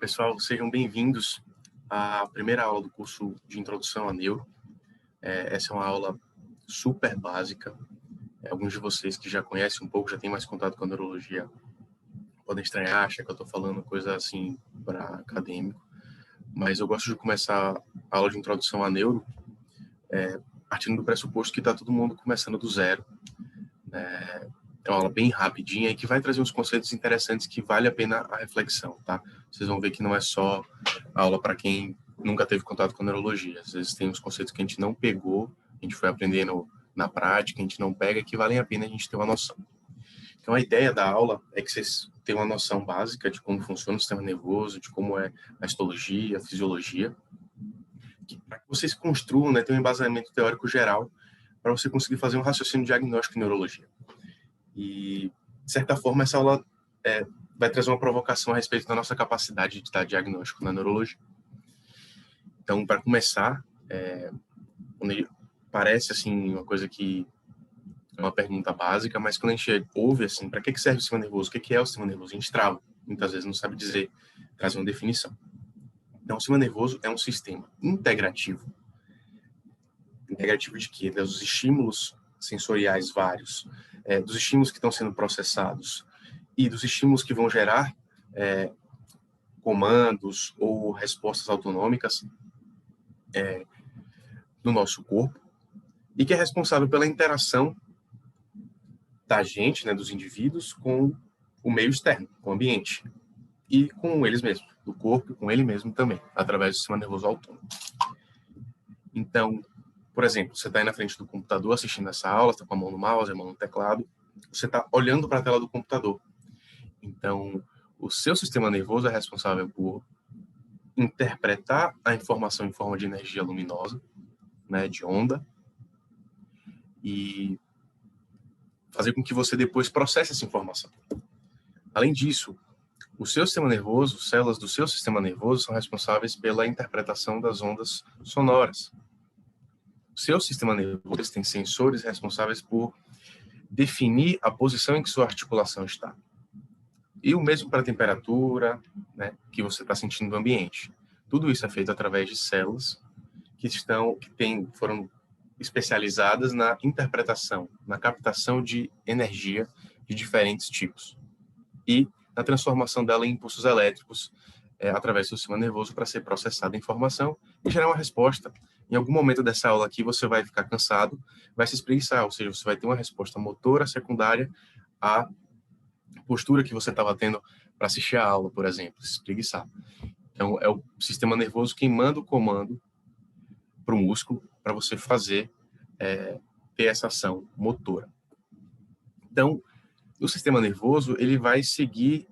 Pessoal, sejam bem-vindos à primeira aula do curso de Introdução à Neuro. Essa é uma aula super básica. Alguns de vocês que já conhecem um pouco, já têm mais contato com a neurologia, podem estranhar, achar que eu estou falando coisa assim para acadêmico. Mas eu gosto de começar a aula de Introdução à Neuro partindo do pressuposto que está todo mundo começando do zero. É uma aula bem rapidinha e que vai trazer uns conceitos interessantes que vale a pena a reflexão, tá? Vocês vão ver que não é só aula para quem nunca teve contato com neurologia. Às vezes tem uns conceitos que a gente não pegou, a gente foi aprendendo na prática, a gente não pega, que valem a pena a gente ter uma noção. Então, a ideia da aula é que vocês tenham uma noção básica de como funciona o sistema nervoso, de como é a histologia, a fisiologia, para que vocês construam, né, ter um embasamento teórico geral para você conseguir fazer um raciocínio diagnóstico em neurologia. E, de certa forma, essa aula vai trazer uma provocação a respeito da nossa capacidade de dar diagnóstico na neurologia. Então, para começar, parece assim uma coisa que é uma pergunta básica, mas quando a gente ouve assim, para que serve o sistema nervoso? O que é o sistema nervoso? A gente trava, muitas vezes não sabe dizer, trazer uma definição. Então, o sistema nervoso é um sistema integrativo. Integrativo de quê? Dos estímulos sensoriais vários, dos estímulos que estão sendo processados e dos estímulos que vão gerar comandos ou respostas autonômicas no nosso corpo, e que é responsável pela interação da gente, né, dos indivíduos, com o meio externo, com o ambiente, e com eles mesmos, do corpo, com ele mesmo também, através do sistema nervoso autônomo. Então, por exemplo, você está aí na frente do computador assistindo essa aula, está com a mão no mouse, a mão no teclado, você está olhando para a tela do computador. Então, o seu sistema nervoso é responsável por interpretar a informação em forma de energia luminosa, né, de onda, e fazer com que você depois processe essa informação. Além disso, o seu sistema nervoso, células do seu sistema nervoso são responsáveis pela interpretação das ondas sonoras. O seu sistema nervoso tem sensores responsáveis por definir a posição em que sua articulação está. E o mesmo para a temperatura, né, que você está sentindo no ambiente. Tudo isso é feito através de células foram especializadas na interpretação, na captação de energia de diferentes tipos e na transformação dela em impulsos elétricos através do sistema nervoso para ser processada a informação e gerar uma resposta. Em algum momento dessa aula aqui, você vai ficar cansado, vai se espreguiçar, ou seja, você vai ter uma resposta motora secundária à postura que você estava tendo para assistir a aula, por exemplo, se espreguiçar. Então, é o sistema nervoso quem manda o comando para o músculo para você ter essa ação motora. Então, o sistema nervoso ele vai seguir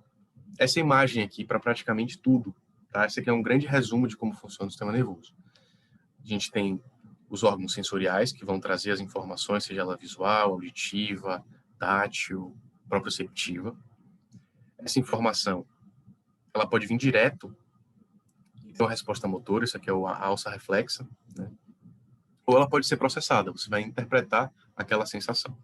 essa imagem aqui para praticamente tudo. Tá? Esse aqui é um grande resumo de como funciona o sistema nervoso. A gente tem os órgãos sensoriais que vão trazer as informações, seja ela visual, auditiva, tátil, proprioceptiva. Essa informação ela pode vir direto e ter uma resposta motora, isso aqui é a alça reflexa, né? Ou ela pode ser processada, você vai interpretar aquela sensação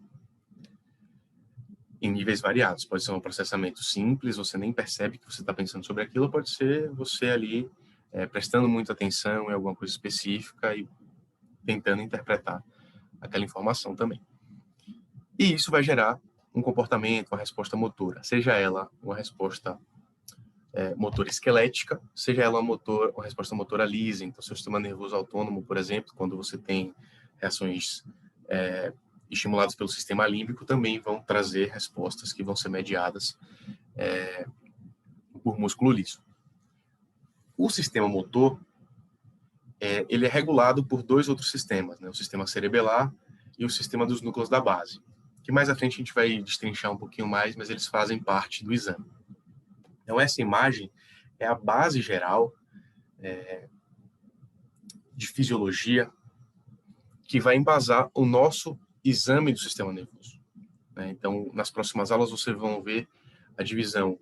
em níveis variados. Pode ser um processamento simples, você nem percebe que você está pensando sobre aquilo, pode ser você ali prestando muita atenção em alguma coisa específica e tentando interpretar aquela informação também. E isso vai gerar um comportamento, uma resposta motora, seja ela uma resposta motora esquelética, seja ela uma resposta motora lisa. Então, seu sistema nervoso autônomo, por exemplo, quando você tem reações estimuladas pelo sistema límbico, também vão trazer respostas que vão ser mediadas por músculo liso. O sistema motor, ele é regulado por dois outros sistemas, né? O sistema cerebelar e o sistema dos núcleos da base, que mais à frente a gente vai destrinchar um pouquinho mais, mas eles fazem parte do exame. Então, essa imagem é a base geral de fisiologia que vai embasar o nosso exame do sistema nervoso. Então, nas próximas aulas, vocês vão ver a divisão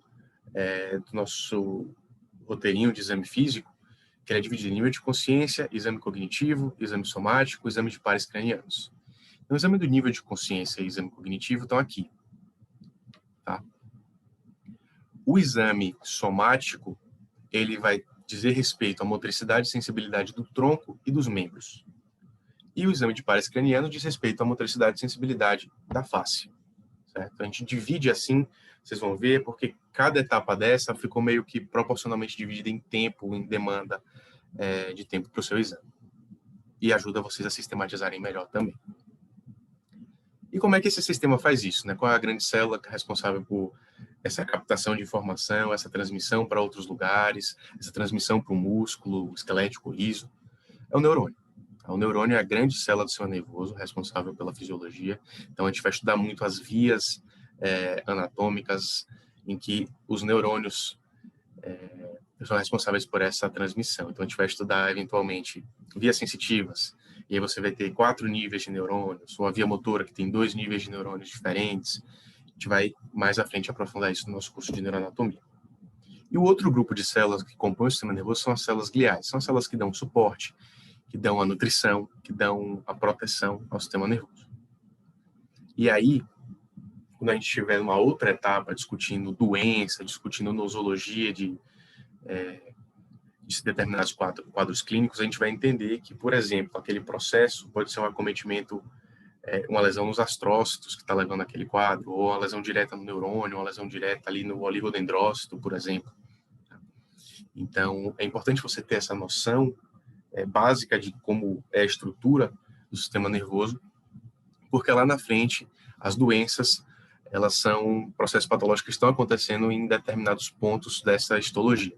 do nosso roteirinho de exame físico, que ele é dividido em nível de consciência, exame cognitivo, exame somático, exame de pares cranianos. Então, o exame do nível de consciência e exame cognitivo estão aqui. Tá? O exame somático, ele vai dizer respeito à motricidade e sensibilidade do tronco e dos membros. E o exame de pares craniano diz respeito à motricidade e sensibilidade da face. Certo? A gente divide assim, vocês vão ver, porque cada etapa dessa ficou meio que proporcionalmente dividida em tempo, em demanda de tempo para o seu exame. E ajuda vocês a sistematizarem melhor também. E como é que esse sistema faz isso? Né? Qual é a grande célula responsável por essa captação de informação, essa transmissão para outros lugares, essa transmissão para o músculo, o esquelético, liso? É o neurônio. O neurônio é a grande célula do sistema nervoso, responsável pela fisiologia. Então, a gente vai estudar muito as vias anatômicas em que os neurônios são responsáveis por essa transmissão. Então, a gente vai estudar, eventualmente, vias sensitivas. E aí você vai ter 4 níveis de neurônios, ou a via motora, que tem 2 níveis de neurônios diferentes. A gente vai, mais à frente, aprofundar isso no nosso curso de neuroanatomia. E o outro grupo de células que compõem o sistema nervoso são as células gliais. São as células que dão suporte, que dão a nutrição, que dão a proteção ao sistema nervoso. E aí, quando a gente estiver numa outra etapa, discutindo doença, discutindo nosologia de determinados quadros clínicos, a gente vai entender que, por exemplo, aquele processo pode ser um acometimento, uma lesão nos astrócitos que está levando aquele quadro, ou uma lesão direta no neurônio, uma lesão direta ali no oligodendrócito, por exemplo. Então, é importante você ter essa noção básica de como é a estrutura do sistema nervoso, porque lá na frente, as doenças, elas são processos patológicos que estão acontecendo em determinados pontos dessa histologia.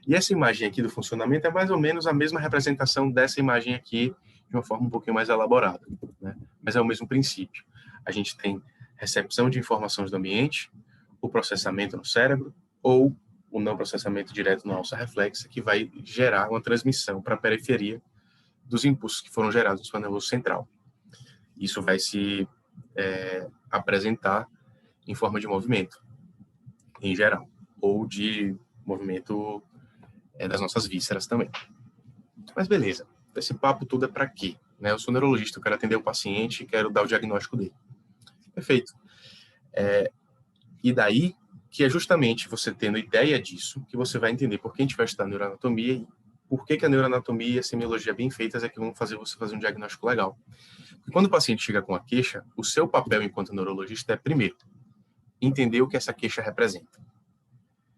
E essa imagem aqui do funcionamento é mais ou menos a mesma representação dessa imagem aqui, de uma forma um pouquinho mais elaborada, né? Mas é o mesmo princípio. A gente tem recepção de informações do ambiente, o processamento no cérebro, ou o não processamento direto na alça reflexa, que vai gerar uma transmissão para a periferia dos impulsos que foram gerados no sistema nervoso central. Isso vai se apresentar em forma de movimento, em geral, ou de movimento das nossas vísceras também. Mas beleza, esse papo tudo é para quê? Né? Eu sou neurologista, eu quero atender o paciente e quero dar o diagnóstico dele. Perfeito. E daí que é justamente você tendo ideia disso que você vai entender por que a gente vai estudar neuroanatomia e por que a neuroanatomia e a semiologia bem feitas é que vão fazer você fazer um diagnóstico legal. Porque quando o paciente chega com a queixa, o seu papel enquanto neurologista é, primeiro, entender o que essa queixa representa.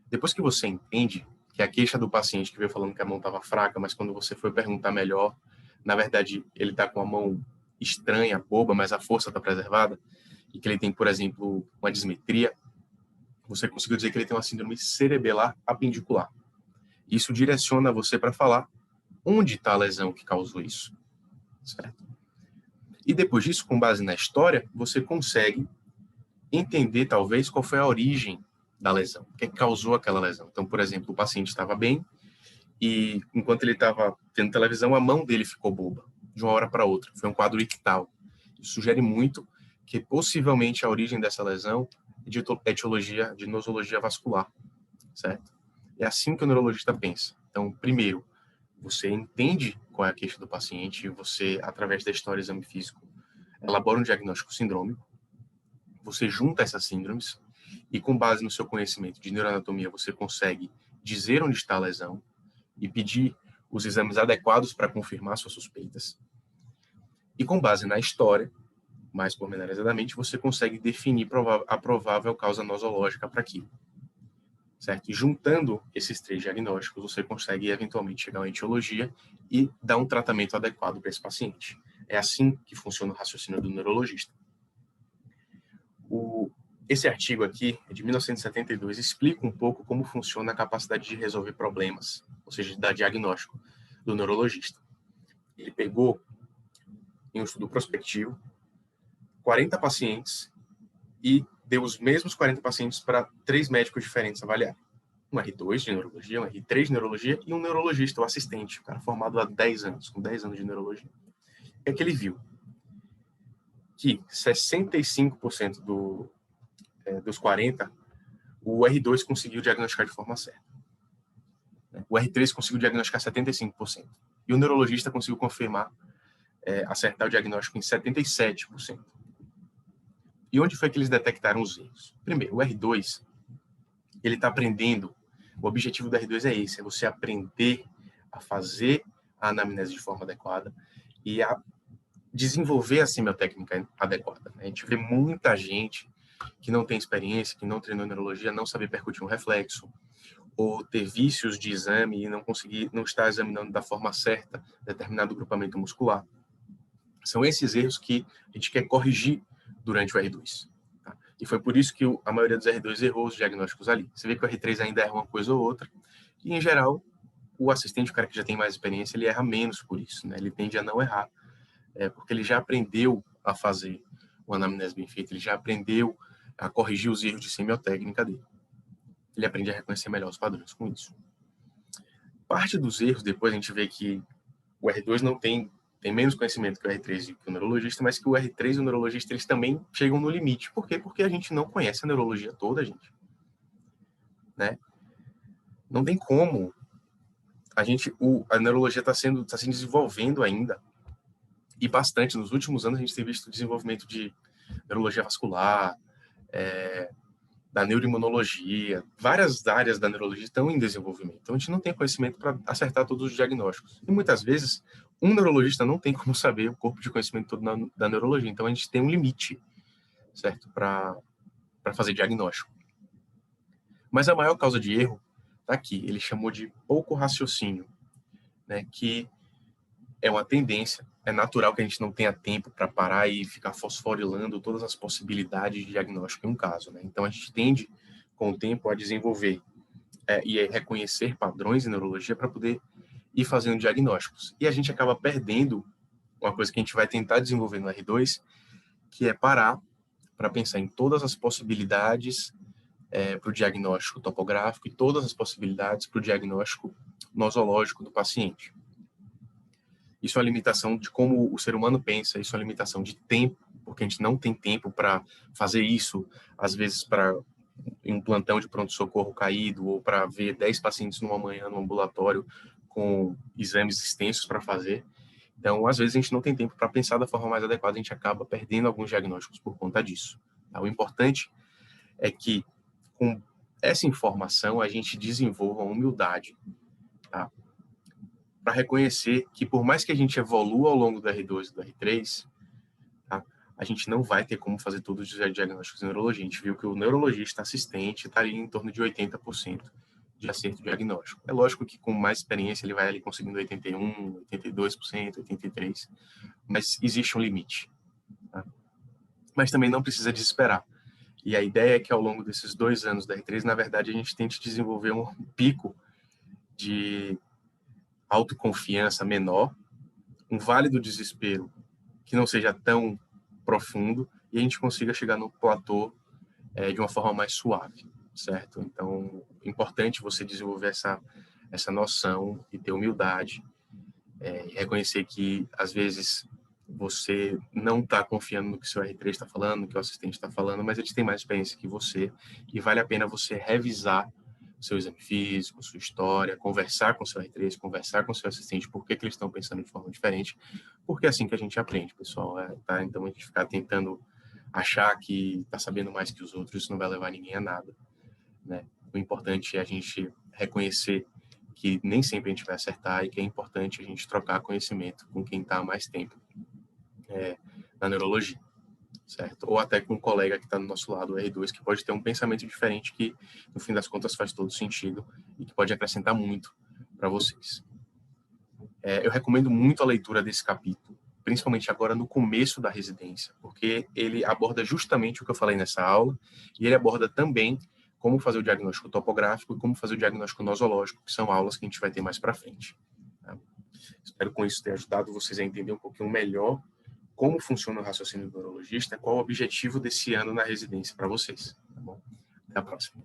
Depois que você entende que a queixa do paciente que veio falando que a mão estava fraca, mas quando você foi perguntar melhor, na verdade, ele está com a mão estranha, boba, mas a força está preservada, e que ele tem, por exemplo, uma dismetria, você conseguiu dizer que ele tem uma síndrome cerebelar apendicular. Isso direciona você para falar onde está a lesão que causou isso. Certo? E depois disso, com base na história, você consegue entender, talvez, qual foi a origem da lesão, o que causou aquela lesão. Então, por exemplo, o paciente estava bem e, enquanto ele estava vendo televisão, a mão dele ficou boba, de uma hora para outra. Foi um quadro ictal. Isso sugere muito que, possivelmente, a origem dessa lesão é de etiologia, de nosologia vascular, certo? É assim que o neurologista pensa. Então, primeiro, você entende qual é a queixa do paciente, você, através da história e exame físico, elabora um diagnóstico sindrômico, você junta essas síndromes e, com base no seu conhecimento de neuroanatomia, você consegue dizer onde está a lesão e pedir os exames adequados para confirmar suas suspeitas. E, com base na história, mais pormenorizadamente, você consegue definir a provável causa nosológica para aquilo. Certo? E juntando esses 3 diagnósticos, você consegue eventualmente chegar a uma etiologia e dar um tratamento adequado para esse paciente. É assim que funciona o raciocínio do neurologista. Esse artigo aqui, de 1972, explica um pouco como funciona a capacidade de resolver problemas, ou seja, de dar diagnóstico do neurologista. Ele pegou, em um estudo prospectivo, 40 pacientes e deu os mesmos 40 pacientes para 3 médicos diferentes avaliar. Um R2 de neurologia, um R3 de neurologia e um neurologista, o assistente, o cara formado há 10 anos, com 10 anos de neurologia. É que ele viu que 65% dos 40, o R2 conseguiu diagnosticar de forma certa. O R3 conseguiu diagnosticar 75%. E o neurologista conseguiu confirmar, acertar o diagnóstico em 77%. E onde foi que eles detectaram os erros? Primeiro, o R2, ele está aprendendo O objetivo do R2 é esse, é você aprender a fazer a anamnese de forma adequada e a desenvolver a semiotécnica adequada. A gente vê muita gente que não tem experiência, que não treinou em neurologia, não saber percutir um reflexo, ou ter vícios de exame e não estar examinando da forma certa determinado grupamento muscular. São esses erros que a gente quer corrigir durante o R2. Tá? E foi por isso que a maioria dos R2 errou os diagnósticos ali. Você vê que o R3 ainda erra uma coisa ou outra, e, em geral, o assistente, o cara que já tem mais experiência, ele erra menos por isso, né? Ele tende a não errar, porque ele já aprendeu a fazer uma anamnese bem feita, ele já aprendeu a corrigir os erros de semiotécnica dele. Ele aprende a reconhecer melhor os padrões com isso. Parte dos erros, depois a gente vê que o R2 não tem menos conhecimento que o R3 e que o neurologista, mas que o R3 e o neurologista, eles também chegam no limite. Por quê? Porque a gente não conhece a neurologia toda, gente. Né? Não tem como. A neurologia está se desenvolvendo ainda, e bastante. Nos últimos anos, a gente tem visto o desenvolvimento de neurologia vascular, da neuroimunologia, várias áreas da neurologia estão em desenvolvimento. Então, a gente não tem conhecimento para acertar todos os diagnósticos. E, muitas vezes, um neurologista não tem como saber o corpo de conhecimento todo da neurologia. Então, a gente tem um limite, certo? Para fazer diagnóstico. Mas a maior causa de erro está aqui. Ele chamou de pouco raciocínio, né? Que é uma tendência. É natural que a gente não tenha tempo para parar e ficar fosforilando todas as possibilidades de diagnóstico em um caso, né? Então, a gente tende, com o tempo, a desenvolver e a reconhecer padrões em neurologia para poder ir fazendo diagnósticos. E a gente acaba perdendo uma coisa que a gente vai tentar desenvolver no R2, que é parar para pensar em todas as possibilidades para o diagnóstico topográfico e todas as possibilidades para o diagnóstico nosológico do paciente. Isso é uma limitação de como o ser humano pensa, isso é uma limitação de tempo, porque a gente não tem tempo para fazer isso, às vezes para um plantão de pronto-socorro caído, ou para ver 10 pacientes numa manhã no ambulatório com exames extensos para fazer. Então, às vezes, a gente não tem tempo para pensar da forma mais adequada, a gente acaba perdendo alguns diagnósticos por conta disso. Tá? O importante é que, com essa informação, a gente desenvolva a humildade, tá? Para reconhecer que, por mais que a gente evolua ao longo do R2 e do R3, tá? A gente não vai ter como fazer todos os diagnósticos de neurologia. A gente viu que o neurologista assistente está ali em torno de 80% de acerto diagnóstico. É lógico que com mais experiência ele vai ali conseguindo 81%, 82%, 83%, mas existe um limite. Tá? Mas também não precisa desesperar. E a ideia é que ao longo desses 2 anos da R3, na verdade, a gente tente desenvolver um pico de autoconfiança menor, um vale do desespero que não seja tão profundo, e a gente consiga chegar no platô de uma forma mais suave, certo? Então, é importante você desenvolver essa noção e ter humildade, e reconhecer que, às vezes, você não está confiando no que o seu R3 está falando, no que o assistente está falando, mas eles têm mais experiência que você, e vale a pena você revisar seu exame físico, sua história, conversar com o seu R3, conversar com o seu assistente, por que eles estão pensando de forma diferente, porque é assim que a gente aprende, pessoal. Tá? Então, a gente ficar tentando achar que está sabendo mais que os outros, isso não vai levar ninguém a nada. Né? O importante é a gente reconhecer que nem sempre a gente vai acertar e que é importante a gente trocar conhecimento com quem está há mais tempo na neurologia, certo? Ou até com um colega que está do nosso lado, o R2, que pode ter um pensamento diferente que, no fim das contas, faz todo sentido e que pode acrescentar muito para vocês. Eu recomendo muito a leitura desse capítulo, principalmente agora no começo da residência, porque ele aborda justamente o que eu falei nessa aula, e ele aborda também como fazer o diagnóstico topográfico e como fazer o diagnóstico nosológico, que são aulas que a gente vai ter mais para frente. Tá? Espero com isso ter ajudado vocês a entender um pouquinho melhor como funciona o raciocínio do neurologista, qual o objetivo desse ano na residência para vocês. Tá bom? Até a próxima.